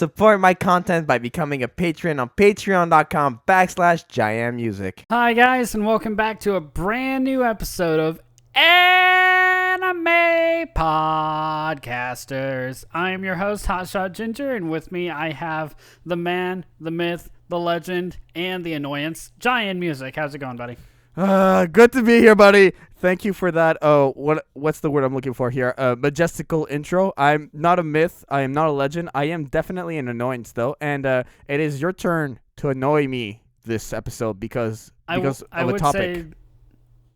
Support my content by becoming a patron on patreon.com/JaianMusic. Hi guys, and welcome back to a brand new episode of Anime Podcasters. I am your host, Hotshot Ginger, and with me I have the man, the myth, the legend, and the annoyance, JaianMusic. How's it going, buddy? Good to be here, buddy. Thank you for that. What's the word I'm looking for here? Majestical intro. I'm not a myth. I am not a legend. I am definitely an annoyance, though, and it is your turn to annoy me this episode because of a topic.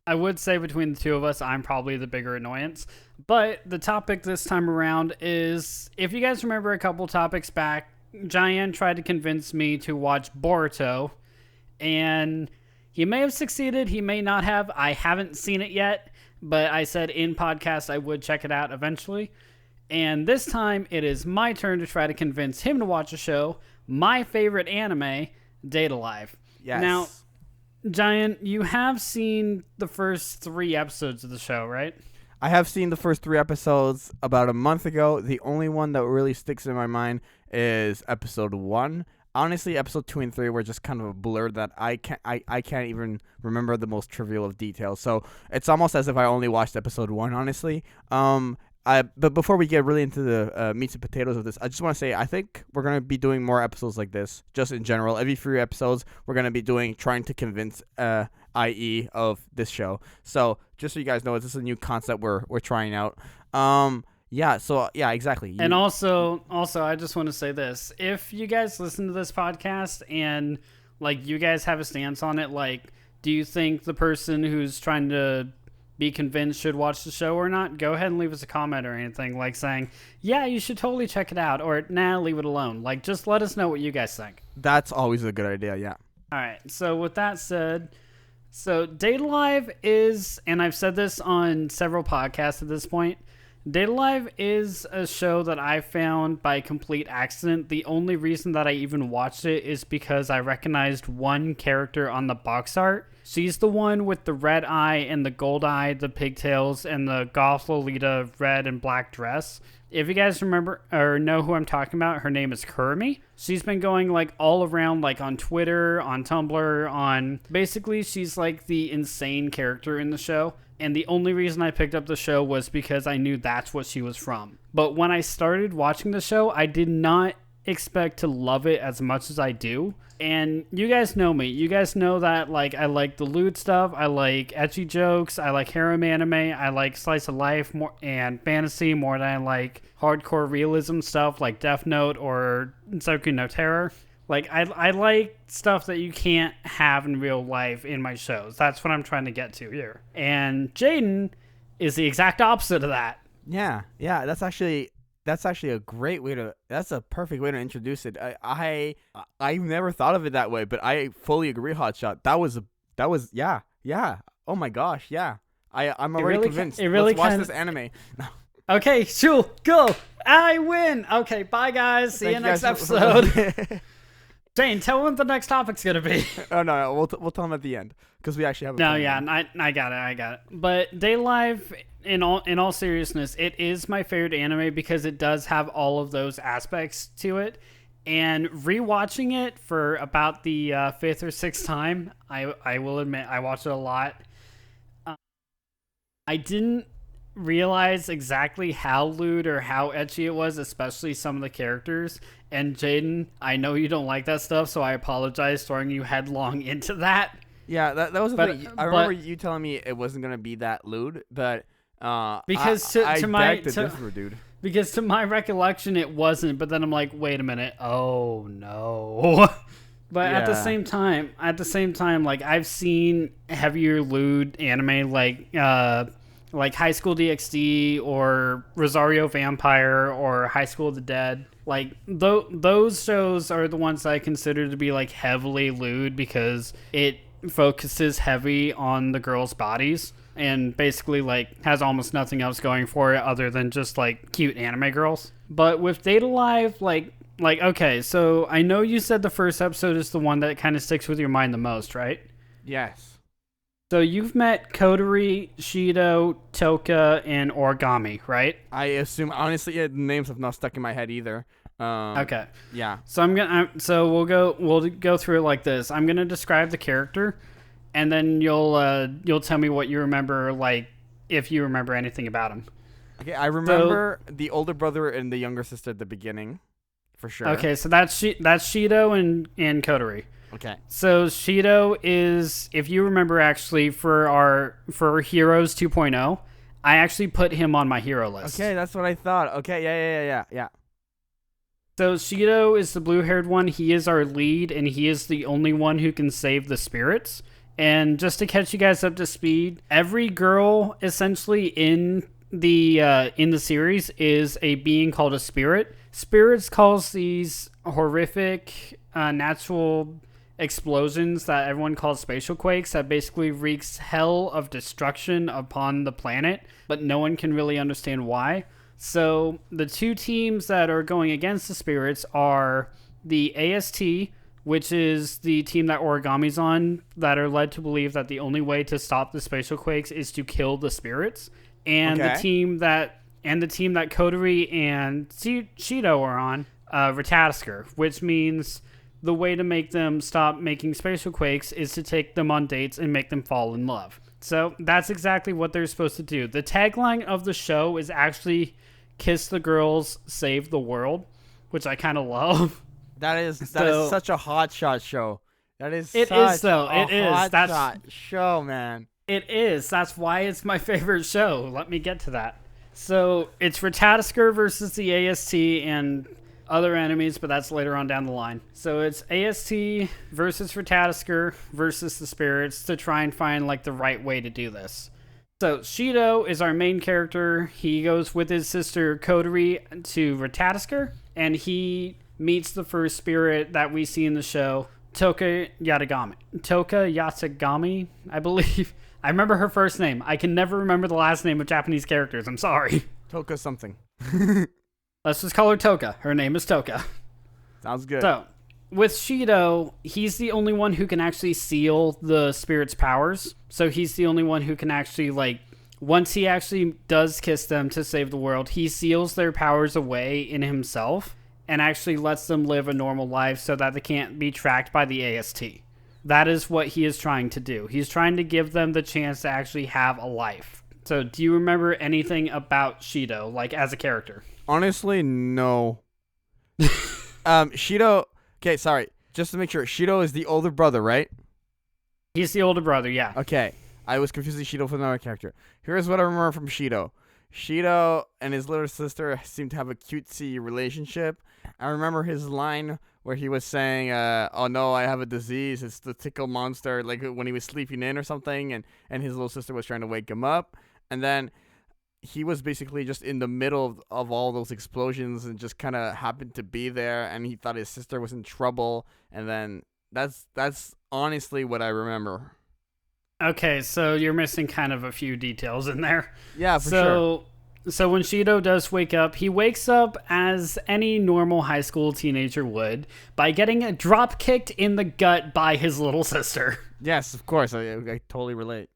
I would say between the two of us, I'm probably the bigger annoyance. But the topic this time around is, if you guys remember a couple topics back, JAIAN tried to convince me to watch Boruto, and he may have succeeded, he may not have. I haven't seen it yet, but I said in podcast I would check it out eventually. And this time, it is my turn to try to convince him to watch a show, my favorite anime, Date Alive. Yes. Now, JAIAN, you have seen the first 3 episodes of the show, right? I have seen the first 3 episodes about a month ago. The only one that really sticks in my mind is episode 1. Honestly, episode 2 and 3 were just kind of a blur that I can't even remember the most trivial of details. So it's almost as if I only watched episode 1, honestly. But before we get really into the meats and potatoes of this, I just want to say I think we're going to be doing more episodes like this, just in general. Every 3 episodes, we're going to be trying to convince IE of this show. So just so you guys know, this is a new concept we're trying out. Yeah, exactly. And also, I just want to say this. If you guys listen to this podcast and, like, you guys have a stance on it, like, do you think the person who's trying to be convinced should watch the show or not? Go ahead and leave us a comment or anything, like saying, yeah, you should totally check it out, or nah, leave it alone. Like, just let us know what you guys think. That's always a good idea, yeah. All right, so with that said, Date Alive is, and I've said this on several podcasts at this point, Date Alive is a show that I found by complete accident. The only reason that I even watched it is because I recognized one character on the box art. She's the one with the red eye and the gold eye, the pigtails, and the goth Lolita red and black dress. If you guys remember or know who I'm talking about, her name is Kurumi. She's been going like all around, like on Twitter, on Tumblr, basically she's like the insane character in the show. And the only reason I picked up the show was because I knew that's what she was from. But when I started watching the show, I did not expect to love it as much as I do. And you guys know me. You guys know that, like, I like the lewd stuff. I like ecchi jokes. I like harem anime. I like slice of life more and fantasy more than I like hardcore realism stuff like Death Note or Soku no Terror. Like, I like stuff that you can't have in real life in my shows. That's what I'm trying to get to here. And Jaden is the exact opposite of that. Yeah, that's actually a great way that's a perfect way to introduce it. I've never thought of it that way, but I fully agree, Hotshot. That was yeah. Oh my gosh, yeah. I'm already convinced. Let's watch this anime. Okay, sure, go. I win. Okay, bye guys. See you next episode. Jane, tell them what the next topic's gonna be. Oh no, we'll tell them at the end because we actually have. I got it. But Date Alive, in all seriousness, it is my favorite anime because it does have all of those aspects to it. And rewatching it for about the 5th or 6th time, I will admit I watched it a lot. I didn't realize exactly how lewd or how ecchi it was, especially some of the characters. And Jaden, I know you don't like that stuff, so I apologize throwing you headlong into that. Yeah, that was the thing. I remember you telling me it wasn't gonna be that lewd, but because to my recollection it wasn't. But then I'm like, wait a minute, oh no. But yeah. at the same time, like I've seen heavier lewd anime like High School DxD or Rosario Vampire or High School of the Dead. Like, those shows are the ones that I consider to be, like, heavily lewd because it focuses heavy on the girls' bodies and basically, like, has almost nothing else going for it other than just, like, cute anime girls. But with Date Alive, like, okay, so I know you said the first episode is the one that kind of sticks with your mind the most, right? Yes. So you've met Kodori, Shido, Toka, and Origami, right? I assume, honestly, the names have not stuck in my head either. Okay. Yeah. So we'll go through it like this. I'm gonna describe the character, and then you'll tell me what you remember, like if you remember anything about him. Okay, I remember the older brother and the younger sister at the beginning, for sure. Okay, so that's Shido and Kotori. Okay. So Shido is, if you remember, actually for Heroes 2.0, I actually put him on my hero list. Okay, that's what I thought. Okay, yeah. So Shido is the blue-haired one. He is our lead, and he is the only one who can save the spirits. And just to catch you guys up to speed, every girl essentially in the series is a being called a spirit. Spirits calls these horrific natural explosions that everyone calls spatial quakes that basically wreaks hell of destruction upon the planet, but no one can really understand why. So the two teams that are going against the spirits are the AST, which is the team that Origami's on, that are led to believe that the only way to stop the spatial quakes is to kill the spirits, and the team that Kotori and Shido are on, Ratatasker, which means the way to make them stop making spatial quakes is to take them on dates and make them fall in love. So that's exactly what they're supposed to do. The tagline of the show is actually "Kiss the Girls, Save the World," which I kind of love. That is such a Hotshot show. That is it such is though. a It is Hotshot show, man. It is. That's why it's my favorite show. Let me get to that. So it's Ratatasker versus the AST and other enemies, but that's later on down the line. So it's AST versus Ratatasker versus the spirits to try and find like the right way to do this. So Shido is our main character. He goes with his sister Kotori to Ratatasker, and he meets the first spirit that we see in the show, Toka Yatagami, I believe. I remember her first name. I can never remember the last name of Japanese characters. I'm sorry. Toka something. Let's just call her Toka. Her name is Toka. Sounds good. So, with Shido, he's the only one who can actually seal the spirit's powers. So he's the only one who can actually, like, once he actually does kiss them to save the world, he seals their powers away in himself and actually lets them live a normal life so that they can't be tracked by the AST. That is what he is trying to do. He's trying to give them the chance to actually have a life. So, do you remember anything about Shido, like, as a character? Honestly, no. Shido... Okay, sorry. Just to make sure, Shido is the older brother, right? He's the older brother, yeah. Okay. I was confusing Shido for another character. Here's what I remember from Shido. Shido and his little sister seem to have a cutesy relationship. I remember his line where he was saying, oh no, I have a disease. It's the tickle monster, like when he was sleeping in or something, and his little sister was trying to wake him up. And then he was basically just in the middle of all those explosions and just kind of happened to be there, and he thought his sister was in trouble. And then that's honestly what I remember. Okay, so you're missing kind of a few details in there. Yeah, for sure. So when Shido does wake up, he wakes up as any normal high school teenager would by getting a drop kicked in the gut by his little sister. Yes, of course. I totally relate.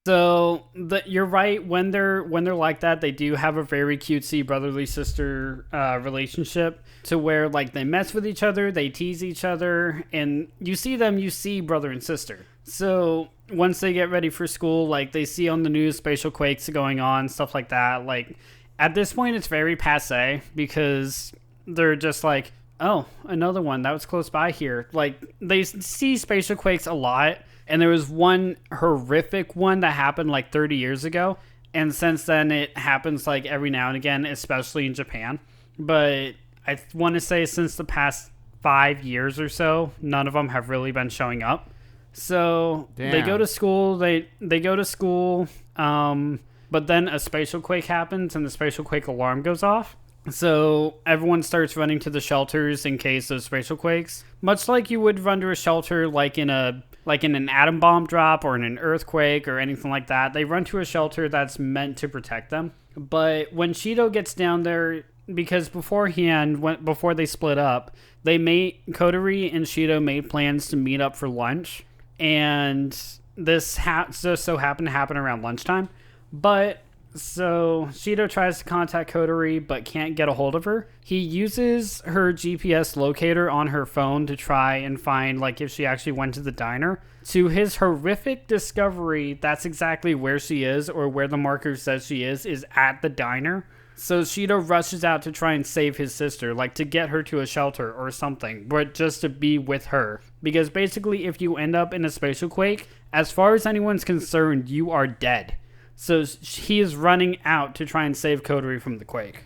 So you're right. When they're like that, they do have a very cutesy brotherly sister relationship, to where like they mess with each other, they tease each other, and you see brother and sister. So once they get ready for school, like they see on the news spatial quakes going on, stuff like that. Like at this point, it's very passe because they're just like, oh, another one that was close by here. Like they see spatial quakes a lot. And there was one horrific one that happened like 30 years ago. And since then, it happens like every now and again, especially in Japan. But I want to say since the past 5 years or so, none of them have really been showing up. So They go to school. They go to school. But then a spatial quake happens and the spatial quake alarm goes off. So everyone starts running to the shelters in case of spatial quakes. Much like you would run to a shelter like in an atom bomb drop or in an earthquake or anything like that. They run to a shelter that's meant to protect them. But when Shido gets down there, because before they split up, Kotori and Shido made plans to meet up for lunch. And this just so happened to happen around lunchtime. But So Shido tries to contact Kotori but can't get a hold of her. He uses her GPS locator on her phone to try and find like if she actually went to the diner. To his horrific discovery, that's exactly where she is, or where the marker says she is at the diner. So Shido rushes out to try and save his sister, like to get her to a shelter or something, but just to be with her. Because basically if you end up in a spatial quake, as far as anyone's concerned, you are dead. So he is running out to try and save Kotori from the quake.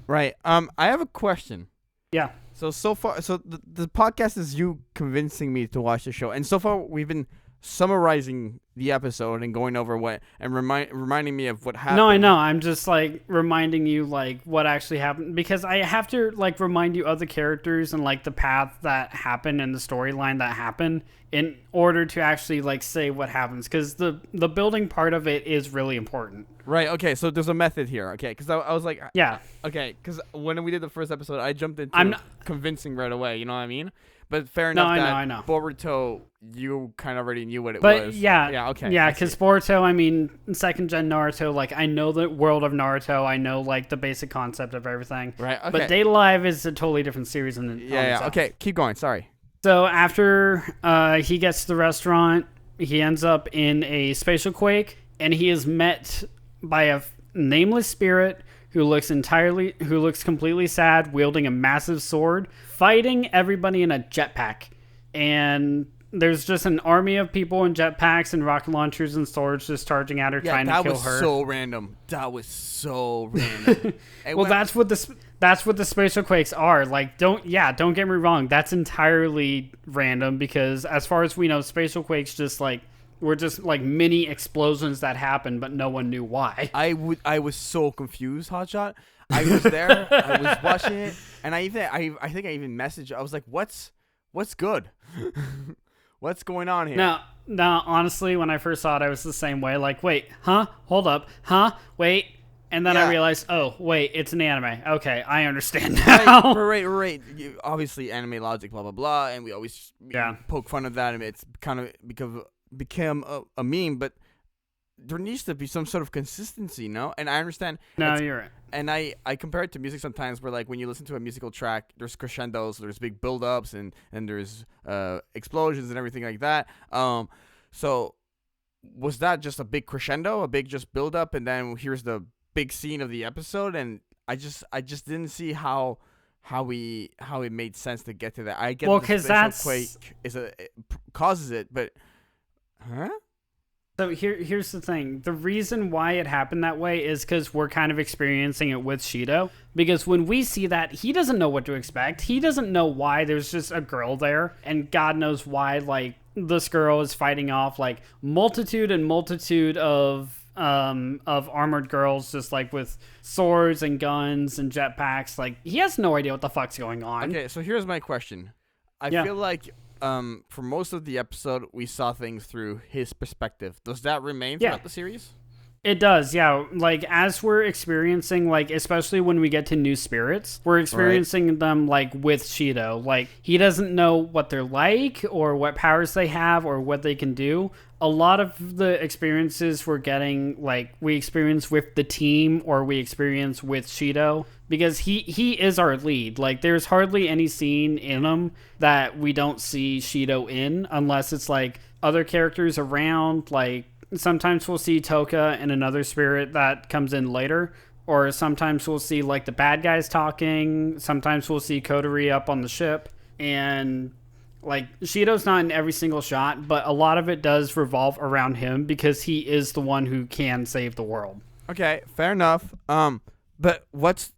Right. I have a question. Yeah. So far, the podcast is you convincing me to watch the show, and so far we've been summarizing the episode and going over what and reminding me of what happened. No, I know. I'm just like reminding you like what actually happened, because I have to like remind you of the characters and like the path that happened and the storyline that happened in order to actually like say what happens, because the building part of it is really important. Right. Okay. So there's a method here. Okay. Because I was like, yeah. Okay. Because when we did the first episode, I jumped into convincing right away. You know what I mean? But fair enough. I know. Boruto, you kind of already knew what it but was. Yeah. Okay. Yeah. Because Boruto, I mean, second gen Naruto, like I know the world of Naruto. I know like the basic concept of everything. Right. Okay. But Date Alive is a totally different series. Yeah. Okay. Keep going. Sorry. So after he gets to the restaurant, he ends up in a spatial quake, and he is met by a nameless spirit who looks completely sad, wielding a massive sword, fighting everybody in a jetpack. And there's just an army of people in jetpacks and rocket launchers and swords just charging at her, trying to kill her. That was so random. Well, that's what the spatial quakes are. Like, don't get me wrong. That's entirely random, because as far as we know, spatial quakes were just like mini explosions that happened, but no one knew why. I was so confused, Hotshot. I was there. I was watching it, and I think I even messaged. I was like, "What's good? What's going on here?" Now, honestly, when I first saw it, I was the same way. Like, wait, huh? Hold up, huh? Wait. And then I realized, oh, wait, it's an anime. Okay, I understand now. Right. Obviously, anime logic, blah, blah, blah, and we always poke fun of that, and it's kind of become a meme, but there needs to be some sort of consistency, no? And I understand. No, you're right. And I compare it to music sometimes, where like when you listen to a musical track, there's crescendos, there's big build-ups, and there's explosions and everything like that. So was that just a big crescendo, a big just build-up, and then here's the big scene of the episode? And I just didn't see how it made sense to get to that. I get because that's quake causes it, but huh? So here's the thing. The reason why it happened that way is because we're kind of experiencing it with Shido. Because when we see that, he doesn't know what to expect. He doesn't know why there's just a girl there. And God knows why, like, this girl is fighting off, like, multitude of armored girls, just, like, with swords and guns and jetpacks. Like, he has no idea what the fuck's going on. Okay, so here's my question. I feel like for most of the episode, we saw things through his perspective. Does that remain throughout the series? It does, yeah. Like, as we're experiencing, like, especially when we get to new spirits, we're experiencing them, like, with Shido. Like, he doesn't know what they're like or what powers they have or what they can do. A lot of the experiences we're getting, like, we experience with the team or we experience with Shido, because he is our lead. Like, there's hardly any scene in him that we don't see Shido in, unless it's, like, other characters around. Like, sometimes we'll see Toka and another spirit that comes in later, or sometimes we'll see, like, the bad guys talking. Sometimes we'll see Kotori up on the ship, and like, Shido's not in every single shot, but a lot of it does revolve around him because he is the one who can save the world. Okay, fair enough. But what's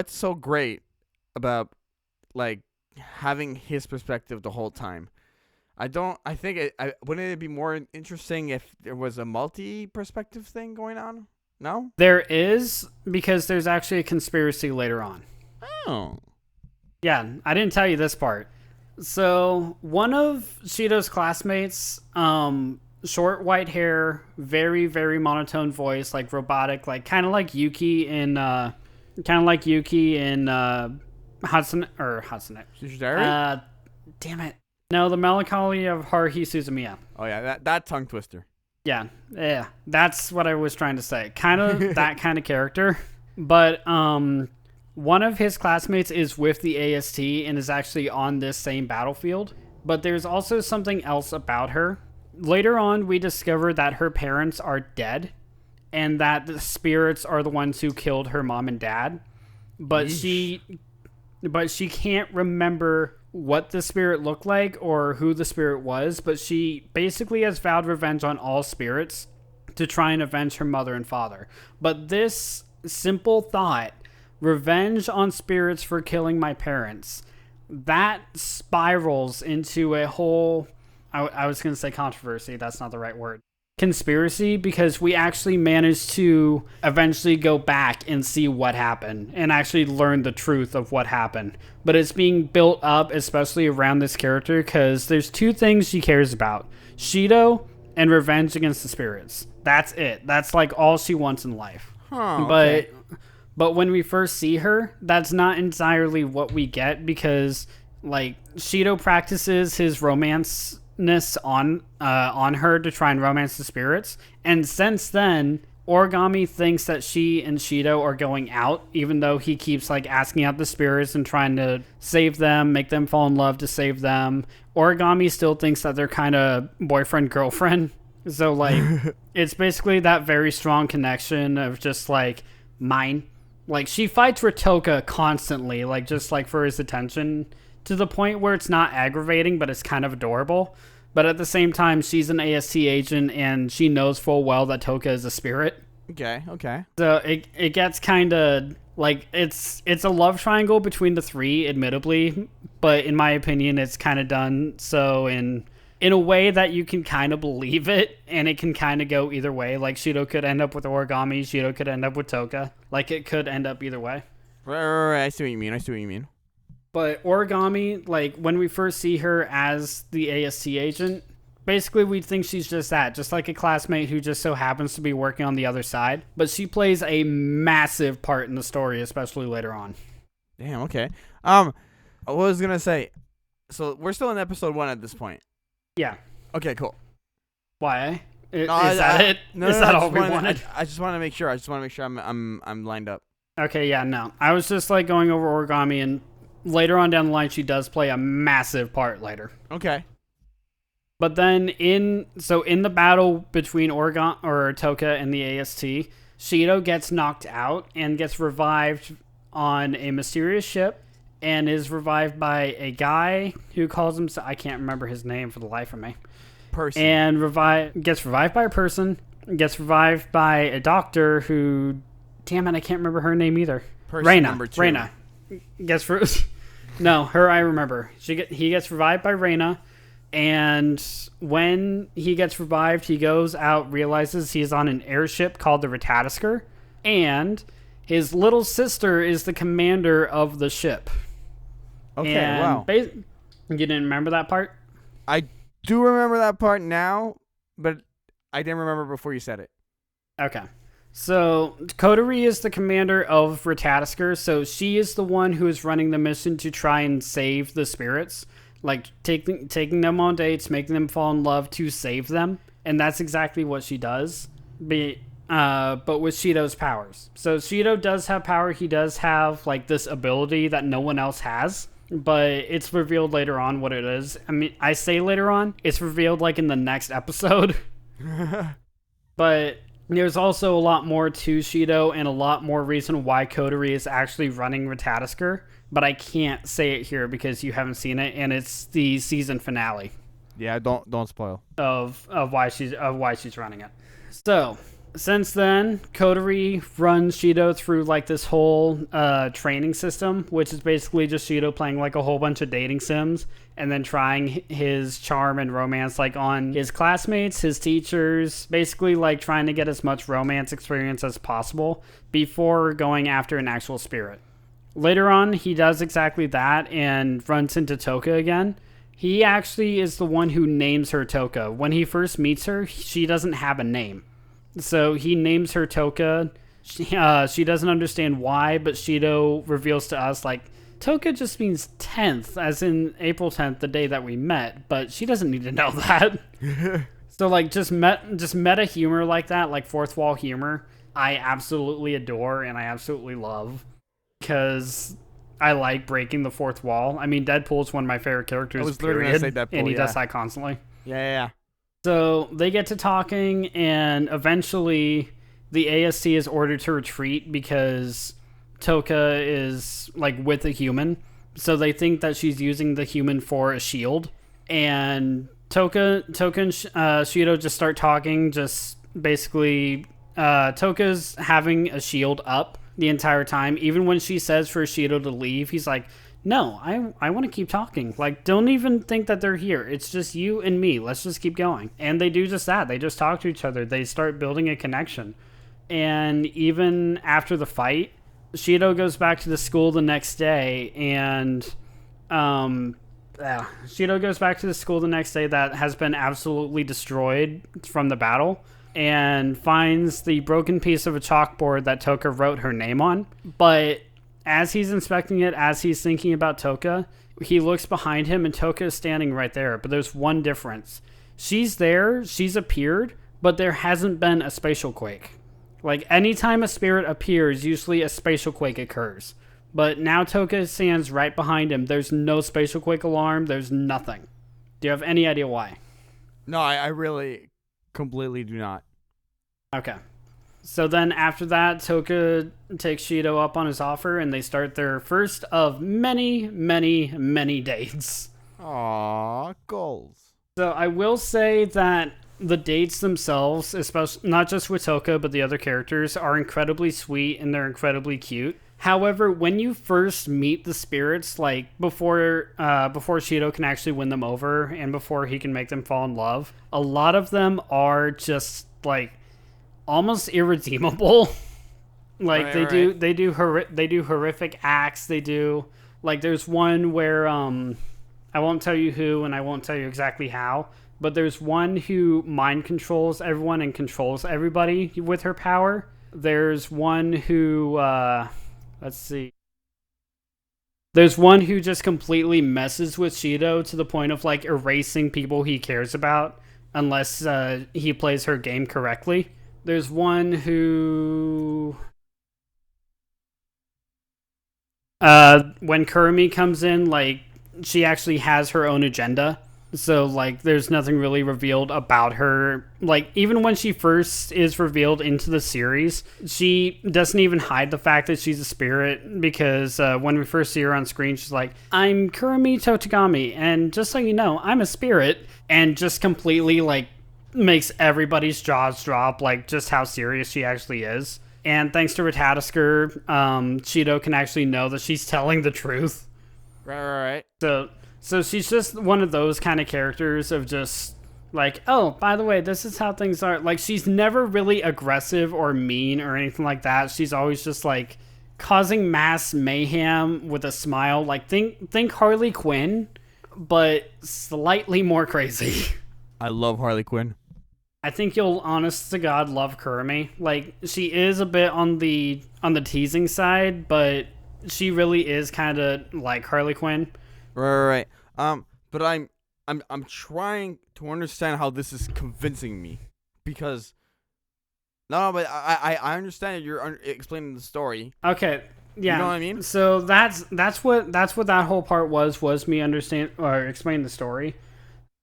so great about, like, having his perspective the whole time? Wouldn't it be more interesting if there was a multi-perspective thing going on? No? There is, because there's actually a conspiracy later on. Oh. Yeah, I didn't tell you this part. So, one of Shido's classmates, short white hair, very, very monotone voice, like robotic, like kind of like Yuki in Hatsune. Sushi Diary? Damn it. No, The Melancholy of Haruhi Suzumiya. Oh yeah, that tongue twister. Yeah, that's what I was trying to say. Kind of that kind of character. But one of his classmates is with the AST and is actually on this same battlefield. But there's also something else about her. Later on, we discover that her parents are dead and that the spirits are the ones who killed her mom and dad. But she can't remember what the spirit looked like or who the spirit was, but she basically has vowed revenge on all spirits to try and avenge her mother and father. But this simple thought, revenge on spirits for killing my parents, that spirals into a whole, I was going to say controversy, that's not the right word, conspiracy, because we actually managed to eventually go back and see what happened and actually learn the truth of what happened. But it's being built up, especially around this character, because there's two things she cares about: Shido and revenge against the spirits. That's it. That's like all she wants in life. Okay. But when we first see her, that's not entirely what we get, because like Shido practices his romance-ness on her to try and romance the spirits, and since then Origami thinks that she and Shido are going out, even though he keeps like asking out the spirits and trying to save them, make them fall in love to save them. Origami still thinks that they're kind of boyfriend girlfriend. So like it's basically that very strong connection of just like mine. Like she fights Ritoka constantly, like just like for his attention, to the point where it's not aggravating, but it's kind of adorable. But at the same time, she's an AST agent, and she knows full well that Toka is a spirit. Okay. So it gets kind of like it's a love triangle between the three, admittedly. But in my opinion, it's kind of done so in a way that you can kind of believe it, and it can kind of go either way. Like Shido could end up with Origami, Shido could end up with Toka. Like it could end up either way. Right. I see what you mean. But Origami, like, when we first see her as the AST agent, basically we think she's just that, just like a classmate who just so happens to be working on the other side. But she plays a massive part in the story, especially later on. Damn, okay. What was I gonna say? So we're still in episode 1 at this point. Yeah. Okay, cool. Why? Is that it? No, is no, that all we wanted? I just want to make sure. I'm lined up. Okay, yeah, no. I was just like going over Origami, and later on down the line, she does play a massive part later. Okay. But then in the battle between Toka and the AST, Shido gets knocked out and gets revived on a mysterious ship, and is revived by a guy who calls himself, I can't remember his name for the life of me. Person. And gets revived by a person, gets revived by a doctor who, damn it, I can't remember her name either. Person number 2. Reina. No, her I remember. He gets revived by Reina, and when he gets revived, he goes out, realizes he's on an airship called the Ratatisker, and his little sister is the commander of the ship. Okay, and wow. You didn't remember that part? I do remember that part now, but I didn't remember before you said it. Okay. So, Kodori is the commander of Ratatisker, so she is the one who is running the mission to try and save the spirits. Like, taking them on dates, making them fall in love to save them. And that's exactly what she does, but with Shido's powers. So, Shido does have power. He does have, like, this ability that no one else has. But it's revealed later on what it is. I mean, I say later on. It's revealed, like, in the next episode. But there's also a lot more to Shido and a lot more reason why Kodori is actually running Ratatisker. But I can't say it here because you haven't seen it, and it's the season finale. Yeah, don't spoil. Of why she's running it. So, since then, Kodori runs Shido through like this whole training system, which is basically just Shido playing like a whole bunch of dating sims and then trying his charm and romance like on his classmates, his teachers, basically like trying to get as much romance experience as possible before going after an actual spirit. Later on, he does exactly that and runs into Toka again. He actually is the one who names her Toka. When he first meets her, she doesn't have a name. So he names her Toka. She doesn't understand why, but Shido reveals to us, like, Toka just means 10th, as in April 10th, the day that we met, but she doesn't need to know that. So like just meta humor like that, like fourth wall humor, I absolutely adore and I absolutely love because I like breaking the fourth wall. I mean, Deadpool's one of my favorite characters. I was literally gonna say Deadpool, and he yeah. does that constantly. Yeah. So they get to talking, and eventually the AST is ordered to retreat because Toka is like with a human. So they think that she's using the human for a shield. And Toka and Shido just start talking. Just basically, Toka's having a shield up the entire time. Even when she says for Shido to leave, he's like, no, I want to keep talking. Like, don't even think that they're here. It's just you and me. Let's just keep going. And they do just that. They just talk to each other. They start building a connection. And even after the fight, Shido goes back to the school the next day, and Shido goes back to the school the next day that has been absolutely destroyed from the battle, and finds the broken piece of a chalkboard that Toka wrote her name on. But as he's inspecting it, as he's thinking about Toka, he looks behind him and Toka is standing right there. But there's one difference. She's there, she's appeared, but there hasn't been a spatial quake. Like, anytime a spirit appears, usually a spatial quake occurs. But now Toka stands right behind him. There's no spatial quake alarm. There's nothing. Do you have any idea why? No, I really completely do not. Okay. So then after that, Toka takes Shido up on his offer, and they start their first of many, many, many dates. Aww, goals. So I will say that the dates themselves, especially not just with Toka, but the other characters, are incredibly sweet and they're incredibly cute. However, when you first meet the spirits, like before Shido can actually win them over and before he can make them fall in love, a lot of them are just like almost irredeemable. Like they do horrific acts. They do, like, there's one where I won't tell you who and I won't tell you exactly how, but there's one who mind controls everyone and controls everybody with her power. There's one who let's see. There's one who just completely messes with Shido to the point of like erasing people he cares about unless he plays her game correctly. There's one who when Kurumi comes in, like, she actually has her own agenda. So, like, there's nothing really revealed about her. Like, even when she first is revealed into the series, she doesn't even hide the fact that she's a spirit, because when we first see her on screen, she's like, I'm Kurumi Totogami, and just so you know, I'm a spirit, and just completely, like, makes everybody's jaws drop, like, just how serious she actually is. And thanks to Ratatosker, Shido can actually know that she's telling the truth. Right. So she's just one of those kind of characters of just like, oh, by the way, this is how things are. Like, she's never really aggressive or mean or anything like that. She's always just like causing mass mayhem with a smile. Like, think Harley Quinn, but slightly more crazy. I love Harley Quinn. I think you'll, honest to God, love Kurumi. Like, she is a bit on the teasing side, but she really is kind of like Harley Quinn. Right. But I'm trying to understand how this is convincing me, because but I understand you're explaining the story. Okay. Yeah. You know what I mean? So that's what that whole part was me understand or explain the story.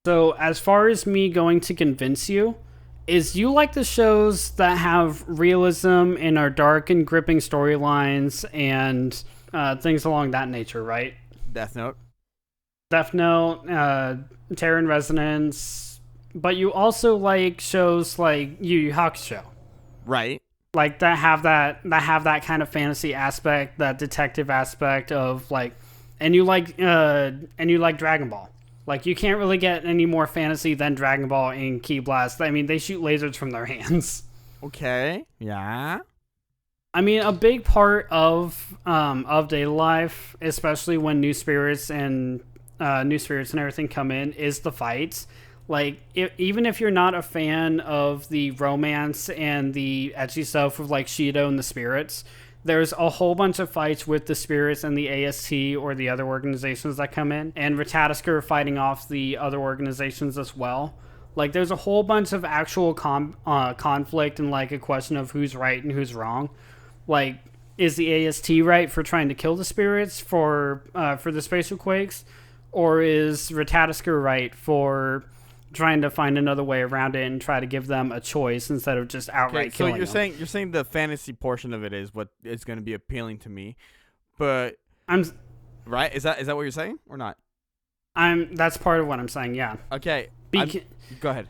So as far as me going to convince you, is you like the shows that have realism and are dark and gripping storylines and things along that nature, right? Death Note, Terran Resonance, but you also like shows like Yu Yu Hakusho, right? Like that have that kind of fantasy aspect, that detective aspect of like, and you like Dragon Ball. Like, you can't really get any more fantasy than Dragon Ball and Ki Blast. I mean, they shoot lasers from their hands. Okay. Yeah. I mean, a big part of Data Life, especially when new spirits and everything come in, is the fights. Like, even if you're not a fan of the romance and the ecchi stuff with like Shido and the spirits, there's a whole bunch of fights with the spirits and the AST or the other organizations that come in, and Ratatosker fighting off the other organizations as well. Like, there's a whole bunch of actual conflict and, like, a question of who's right and who's wrong. Like, is the AST right for trying to kill the spirits for the spatial quakes? Or is Ratatoskr right for trying to find another way around it and try to give them a choice instead of just outright killing them? So you're saying the fantasy portion of it is what is going to be appealing to me, but right? Is that what you're saying or not? That's part of what I'm saying. Yeah. Okay. Go ahead.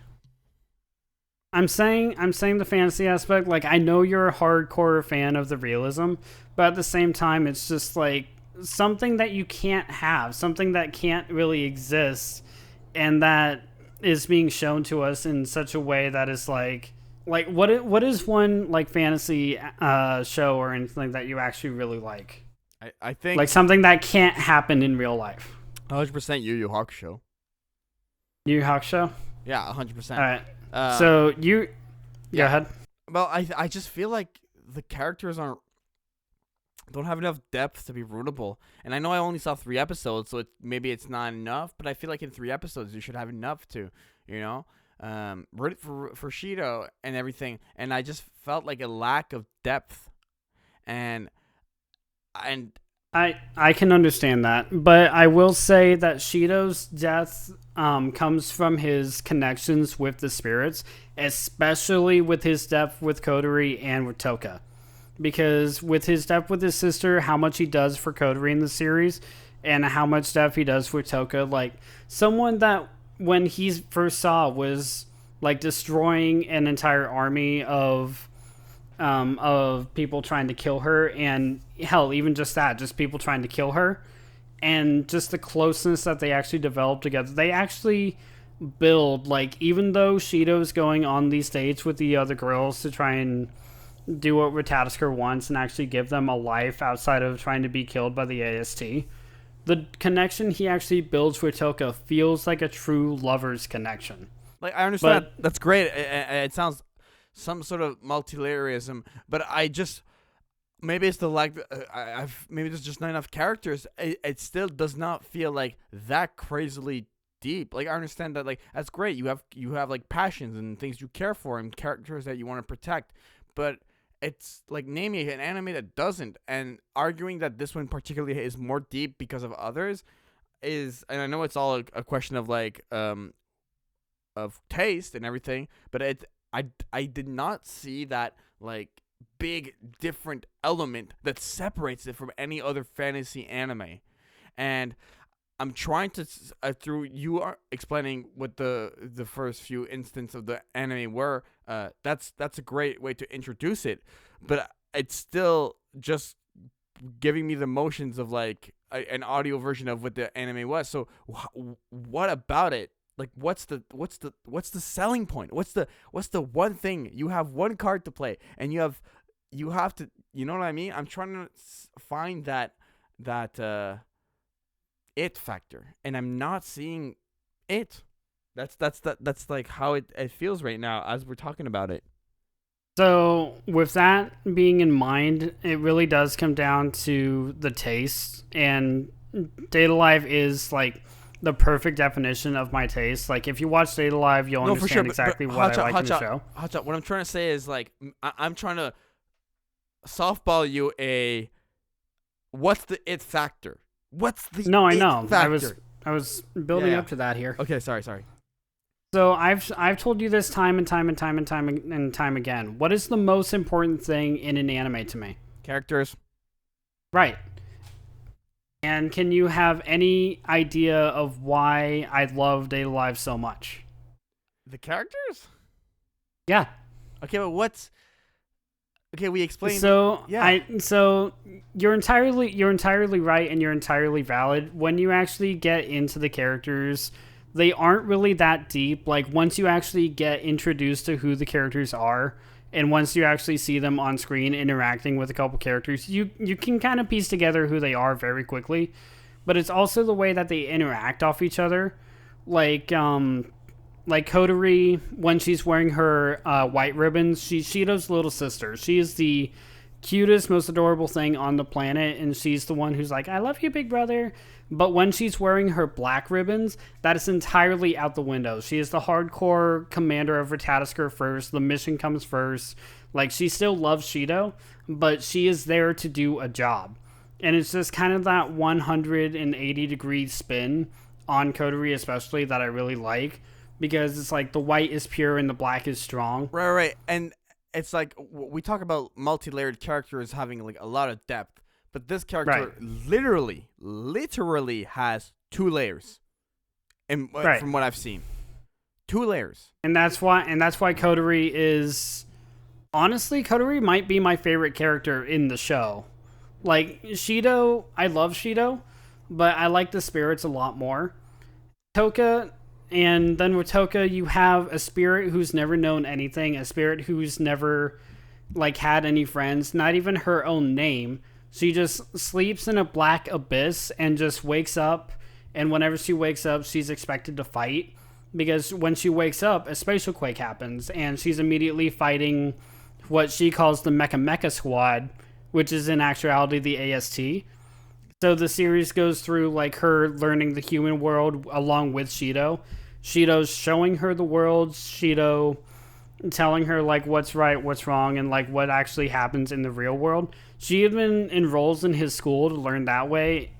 I'm saying the fantasy aspect. Like, I know you're a hardcore fan of the realism, but at the same time, it's just like something that you can't have, something that can't really exist, and that is being shown to us in such a way that is like what is one like fantasy show or anything that you actually really like? I think like something that can't happen in real life. 100% Yu Yu Hakusho. Yu Yu Hakusho? Yeah, 100%. All right. So you go ahead. Well, I just feel like the characters don't have enough depth to be rootable. And I know I only saw 3 episodes, so maybe it's not enough, but I feel like in 3 episodes you should have enough to, root for Shido and everything. And I just felt like a lack of depth. And I can understand that, but I will say that Shido's death comes from his connections with the spirits, especially with his death with Kodori and with Toka. Because with his death with his sister, how much he does for Kodori in the series, and how much stuff he does for Toka, like someone that when he first saw was like destroying an entire army of people trying to kill her, and hell, even just people trying to kill her, and just the closeness that they actually developed together. They actually build, like, even though Shido's going on these dates with the other girls to try and do what Ratatoskr wants and actually give them a life outside of trying to be killed by the AST, the connection he actually builds with Toka feels like a true lover's connection. Like, I understand that's great. It sounds some sort of multilayerism, but I just maybe it's the maybe there's just not enough characters. It still does not feel like that crazily deep. Like, I understand that, like, that's great. You have like passions and things you care for and characters that you want to protect, but it's like naming an anime that doesn't, and arguing that this one particularly is more deep because of others is, and I know it's all a question of like of taste and everything, but I did not see that like big different element that separates it from any other fantasy anime. And I'm trying to through you are explaining what the first few instances of the anime were. That's a great way to introduce it, but it's still just giving me the motions of like an audio version of what the anime was. So what about it? Like, what's the selling point? What's the one thing? You have one card to play, and you have to, you know what I mean? I'm trying to find that it factor, and I'm not seeing it. That's like how it feels right now as we're talking about it. So with that being in mind, it really does come down to the taste, and Data Live is like the perfect definition of my taste. Like, if you watch Data Live, you'll understand exactly what I like in the show. Hotshot, what I'm trying to say is, like, I'm trying to softball you what's the it factor? What's the I know. Factor? I was building up to that here. Okay, sorry. So I've told you this time and time again. What is the most important thing in an anime to me? Characters. Right. And can you have any idea of why I love Data Live so much? The characters? Yeah. Okay, but we explained. So yeah. So you're entirely right, and you're entirely valid. When you actually get into the characters, they aren't really that deep. Like, once you actually get introduced to who the characters are, and once you actually see them on screen interacting with a couple characters, you can kind of piece together who they are very quickly. But it's also the way that they interact off each other. Like Kodori, when she's wearing her white ribbons, she's Shido's little sister. She is the cutest, most adorable thing on the planet, and she's the one who's like, I love you, big brother. But when she's wearing her black ribbons, that is entirely out the window. She is the hardcore commander of Ratatoskr first. The mission comes first. Like, she still loves Shido, but she is there to do a job. And it's just kind of that 180-degree spin on Coterie especially that I really like. Because it's like the white is pure and the black is strong. Right. And it's like we talk about multi-layered characters having like a lot of depth. But this character literally has 2 layers, from what I've seen, 2 layers, and that's why Coterie is, honestly, Coterie might be my favorite character in the show. Like Shido, I love Shido, but I like the spirits a lot more. Toka, and then with Toka, you have a spirit who's never known anything, a spirit who's never like had any friends, not even her own name. She just sleeps in a black abyss and just wakes up. And whenever she wakes up, she's expected to fight. Because when she wakes up, a spatial quake happens. And she's immediately fighting what she calls the Mecha Squad, which is in actuality the AST. So the series goes through like her learning the human world along with Shido. Shido's showing her the world. Shido telling her like what's right, what's wrong, and like what actually happens in the real world. She even enrolls in his school to learn that way.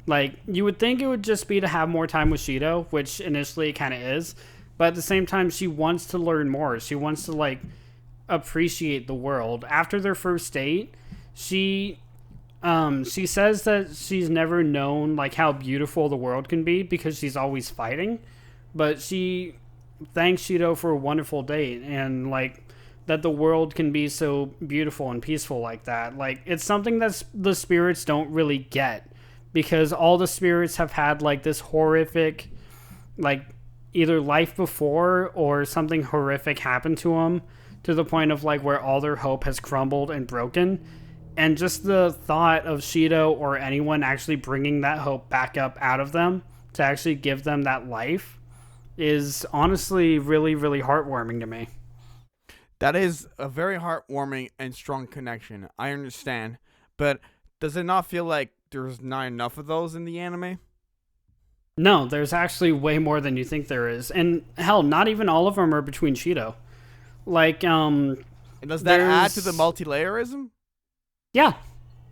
Like, you would think it would just be to have more time with Shido, which initially it kind of is, but at the same time she wants to learn more. She wants to like appreciate the world. After their first date, she says that she's never known like how beautiful the world can be because she's always fighting, but she thanks Shido for a wonderful date and like that the world can be so beautiful and peaceful like that. Like, it's something that the spirits don't really get because all the spirits have had like this horrific, like either life before or something horrific happened to them to the point of like where all their hope has crumbled and broken. And just the thought of Shido or anyone actually bringing that hope back up out of them to actually give them that life is honestly really, really heartwarming to me. That is a very heartwarming and strong connection. I understand. But does it not feel like there's not enough of those in the anime? No, there's actually way more than you think there is. And hell, not even all of them are between Shido. Like, and does that add to the multi-layerism? Yeah,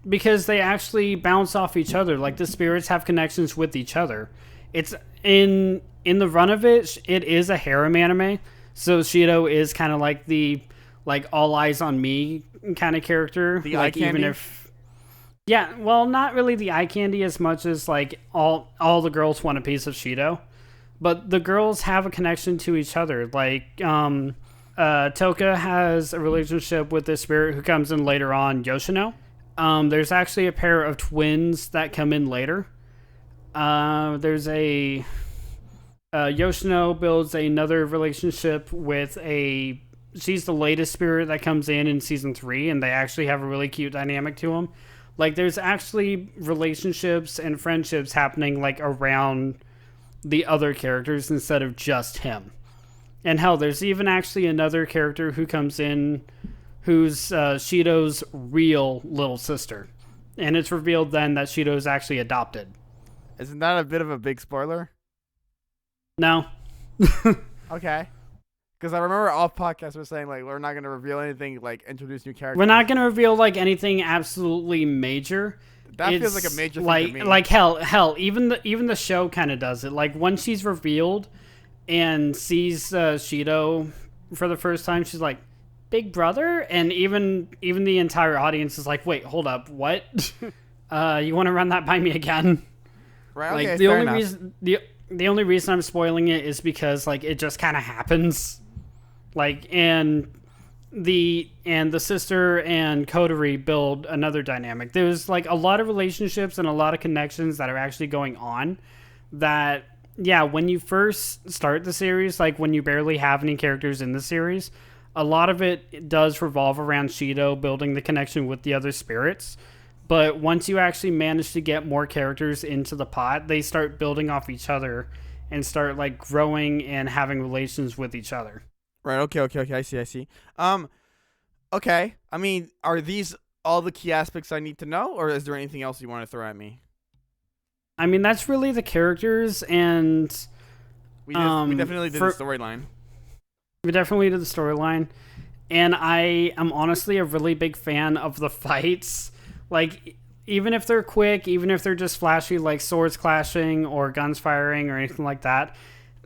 because they actually bounce off each other. Like, the spirits have connections with each other. It's in the run of it, it is a harem anime. So Shido is kind of like the like all eyes on me kind of character. The like eye candy? even if yeah, well, not really the eye candy as much as like all the girls want a piece of Shido. But the girls have a connection to each other. Like Toka has a relationship with this spirit who comes in later on, Yoshino. There's actually a pair of twins that come in later. There's a Yoshino builds another relationship with she's the latest spirit that comes in season 3, and they actually have a really cute dynamic to them. Like, there's actually relationships and friendships happening like around the other characters instead of just him. And hell, there's even actually another character who comes in who's Shido's real little sister. And it's revealed then that Shido's actually adopted. Isn't that a bit of a big spoiler? No. Okay. Because I remember off podcasts were saying, like, we're not going to reveal anything, like, introduce new characters. We're not going to reveal, like, anything absolutely major. That feels like a major thing like, to me. Like, hell, even the show kind of does it. Like, when she's revealed and sees Shido for the first time, she's like, big brother? And even the entire audience is like, wait, hold up, what? You want to run that by me again? Right, like, okay, the fair only enough. reason... The only reason I'm spoiling it is because like it just kind of happens, like and the sister and Coterie build another dynamic. There's like a lot of relationships and a lot of connections that are actually going on. That when you first start the series, like when you barely have any characters in the series, a lot of it does revolve around Shido building the connection with the other spirits. But once you actually manage to get more characters into the pot, they start building off each other and start like growing and having relations with each other. Right. Okay. I see. Okay. I mean, are these all the key aspects I need to know, or is there anything else you want to throw at me? I mean, that's really the characters, and We definitely did the storyline. We definitely did the storyline, and I am honestly a really big fan of the fights. Like, even if they're quick, even if they're just flashy, like swords clashing or guns firing or anything like that,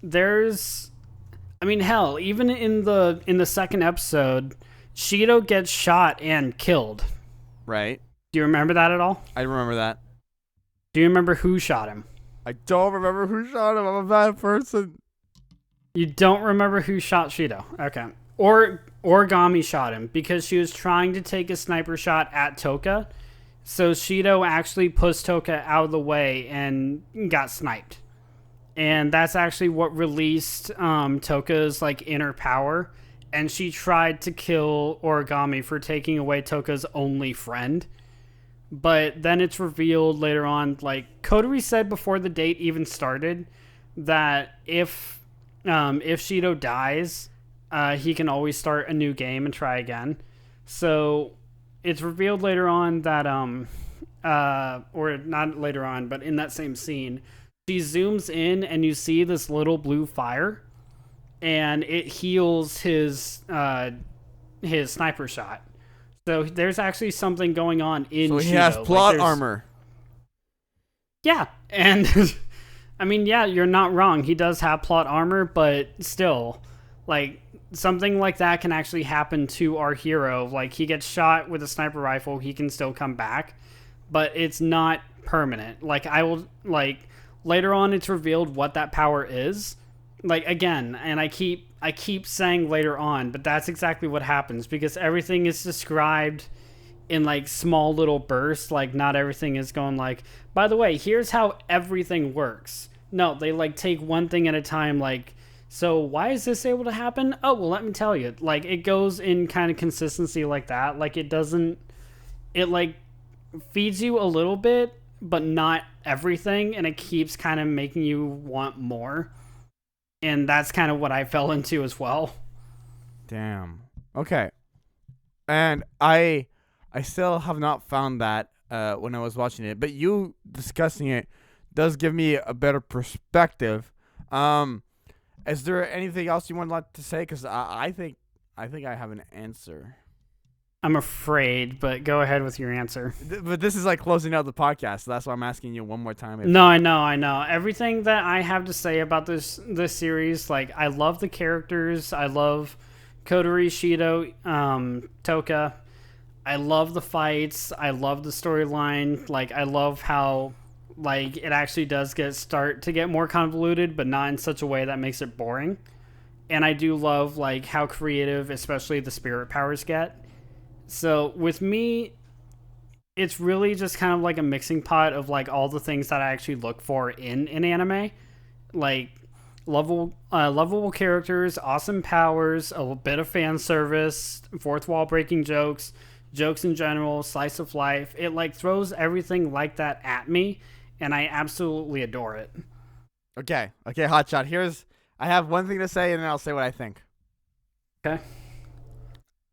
I mean, hell, even in the second episode, Shido gets shot and killed. Right. Do you remember that at all? I remember that. Do you remember who shot him? I don't remember who shot him. I'm a bad person. You don't remember who shot Shido? Okay. Or Origami shot him because she was trying to take a sniper shot at Toka. So Shido actually pushed Toka out of the way and got sniped. And that's actually what released Toka's like inner power. And she tried to kill Origami for taking away Toka's only friend. But then it's revealed later on, like Kodori said before the date even started, that if Shido dies, he can always start a new game and try again. So it's revealed later on that or not later on, but in that same scene, she zooms in and you see this little blue fire, and it heals his sniper shot. So there's actually something going on in Shido. So he has plot armor. Yeah, and I mean, yeah, you're not wrong. He does have plot armor, but still, like, something like that can actually happen to our hero. Like, he gets shot with a sniper rifle, he can still come back, but it's not permanent. Like, later on it's revealed what that power is. Like, again, and I keep saying later on, but that's exactly what happens, because everything is described in like small little bursts. Like, not everything is going like, by the way, here's how everything works. No, they like take one thing at a time. Like, so why is this able to happen? Oh, well, let me tell you. Like, it goes in kind of consistency like that. Like, it like feeds you a little bit, but not everything, and it keeps kind of making you want more. And that's kind of what I fell into as well. Damn. Okay. And I still have not found that when I was watching it, but you discussing it does give me a better perspective. Is there anything else you would like to say? Because I think I have an answer. I'm afraid, but go ahead with your answer. But this is like closing out the podcast, so that's why I'm asking you one more time. No, I know. Everything that I have to say about this series, like, I love the characters. I love Kodori, Shido, Toka. I love the fights. I love the storyline. Like, I love how, like, it actually does start to get more convoluted, but not in such a way that makes it boring. And I do love, like, how creative, especially the spirit powers get. So with me, it's really just kind of like a mixing pot of like all the things that I actually look for in an anime, like lovable characters, awesome powers, a bit of fan service, fourth wall breaking jokes in general, slice of life. It like throws everything like that at me, and I absolutely adore it. Okay, Hotshot. I have one thing to say, and then I'll say what I think. Okay.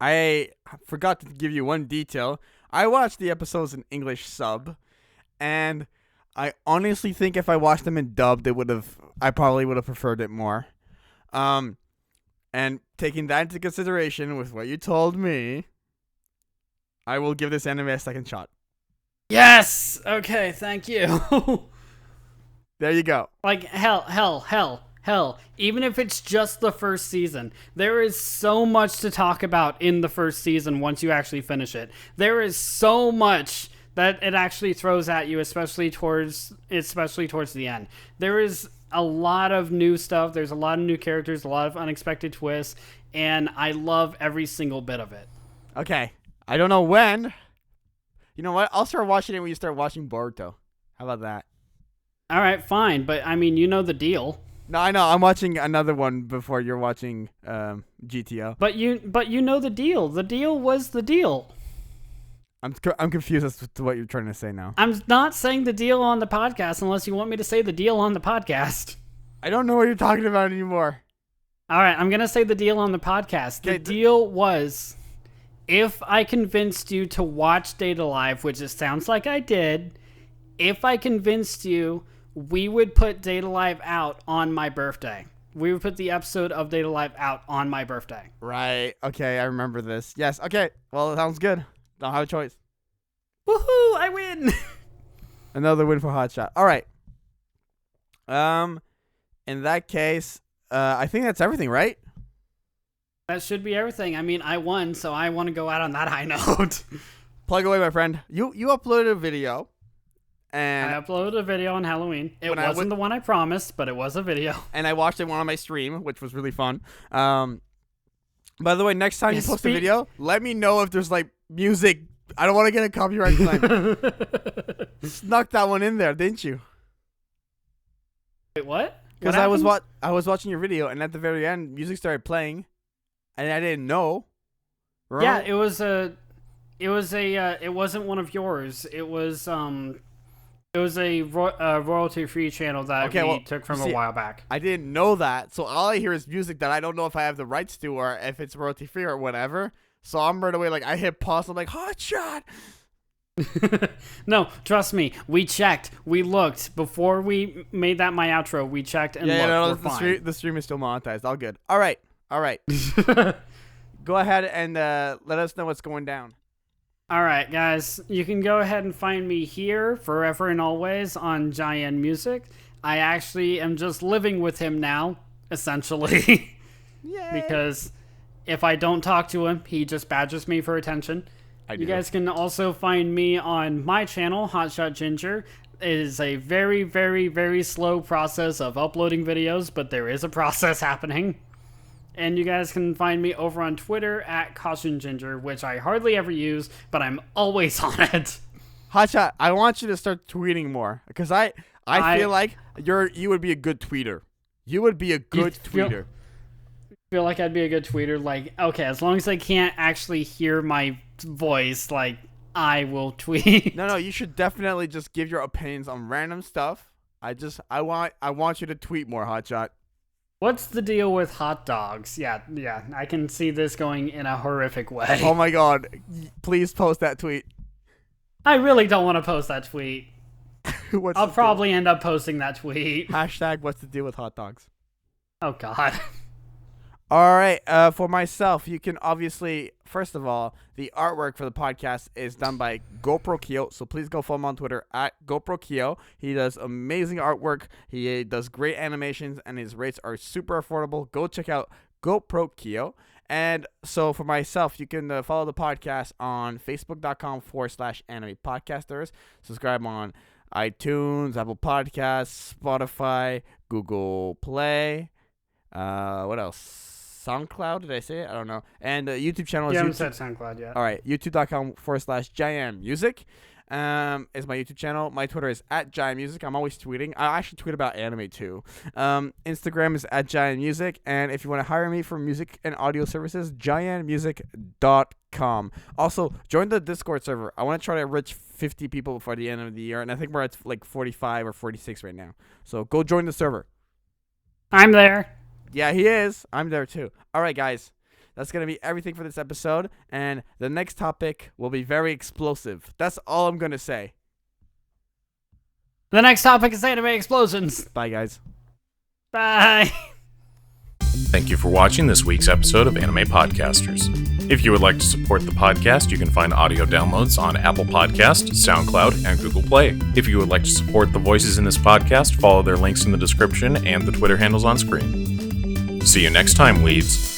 I forgot to give you one detail. I watched the episodes in English sub, and I honestly think if I watched them in dub, I probably would have preferred it more. And taking that into consideration with what you told me, I will give this anime a second shot. Yes! Okay, thank you. There you go. Like, hell. Even if it's just the first season, there is so much to talk about in the first season once you actually finish it. There is so much that it actually throws at you, especially towards the end. There is a lot of new stuff. There's a lot of new characters, a lot of unexpected twists, and I love every single bit of it. Okay. I don't know when. You know what? I'll start watching it when you start watching Boruto. How about that? All right, fine. But, I mean, you know the deal. No, I know. I'm watching another one before you're watching GTO. But you know the deal. The deal was the deal. I'm confused as to what you're trying to say now. I'm not saying the deal on the podcast unless you want me to say the deal on the podcast. I don't know what you're talking about anymore. All right, I'm going to say the deal on the podcast. The deal was if I convinced you to watch Data Live, which it sounds like I did, if I convinced you, we would put Data Live out on my birthday. We would put the episode of Data Live out on my birthday. Right. Okay, I remember this. Yes. Okay. Well, it sounds good. Don't have a choice. Woohoo! I win. Another win for Hotshot. All right. In that case, I think that's everything, right? That should be everything. I mean, I won, so I want to go out on that high note. Plug away, my friend. You uploaded a video. And I uploaded a video on Halloween. It wasn't the one I promised, but it was a video. And I watched it on my stream, which was really fun. By the way, next time you post a video, let me know if there's like music. I don't want to get a copyright claim. Snuck that one in there, didn't you? Wait, what? Because I was watching your video, and at the very end, music started playing, and I didn't know. Remember? Yeah, it wasn't one of yours. It was a royalty-free channel that we took from a while back. I didn't know that, so all I hear is music that I don't know if I have the rights to or if it's royalty-free or whatever. So I'm right away like, I hit pause, I'm like, Hotshot! No, trust me, we checked. We looked. Before we made that my outro, we checked and looked. No, the stream is still monetized. All good. All right. Go ahead and let us know what's going down. All right, guys, you can go ahead and find me here forever and always on JaianMusic. I actually am just living with him now, essentially. Yay. Because if I don't talk to him, he just badgers me for attention. You guys can also find me on my channel, Hotshot Ginger. It is a very, very, very slow process of uploading videos, but there is a process happening. And you guys can find me over on Twitter at CautionGinger, which I hardly ever use, but I'm always on it. Hotshot, I want you to start tweeting more, because I feel like you would be a good tweeter. You would be a good tweeter. Feel like I'd be a good tweeter. Like, okay, as long as I can't actually hear my voice, like, I will tweet. No, you should definitely just give your opinions on random stuff. I want you to tweet more, Hotshot. What's the deal with hot dogs? Yeah, I can see this going in a horrific way. Oh my god. Please post that tweet. I really don't want to post that tweet. I'll probably end up posting that tweet. Hashtag what's the deal with hot dogs? Oh god. All right, for myself, you can obviously, first of all, the artwork for the podcast is done by GoProkyo, so please go follow him on Twitter at GoProkyo. He does amazing artwork, he does great animations, and his rates are super affordable. Go check out GoProkyo. And so for myself, you can follow the podcast on facebook.com/anime podcasters. Subscribe on iTunes, Apple Podcasts, Spotify, Google Play. What else? SoundCloud, did I say it? I don't know. And YouTube channel is I haven't said SoundCloud yet. All right, youtube.com/JaianMusic is my YouTube channel. My Twitter is at JaianMusic. I'm always tweeting. I actually tweet about anime too. Instagram is at JaianMusic. And if you want to hire me for music and audio services, JaianMusic.com. Also, join the Discord server. I want to try to reach 50 people before the end of the year. And I think we're at like 45 or 46 right now. So go join the server. I'm there. Yeah, he is. I'm there too. All right, guys. That's going to be everything for this episode. And the next topic will be very explosive. That's all I'm going to say. The next topic is anime explosions. Bye, guys. Bye. Thank you for watching this week's episode of Anime Podcasters. If you would like to support the podcast, you can find audio downloads on Apple Podcasts, SoundCloud, and Google Play. If you would like to support the voices in this podcast, follow their links in the description and the Twitter handles on screen. See you next time, weebs.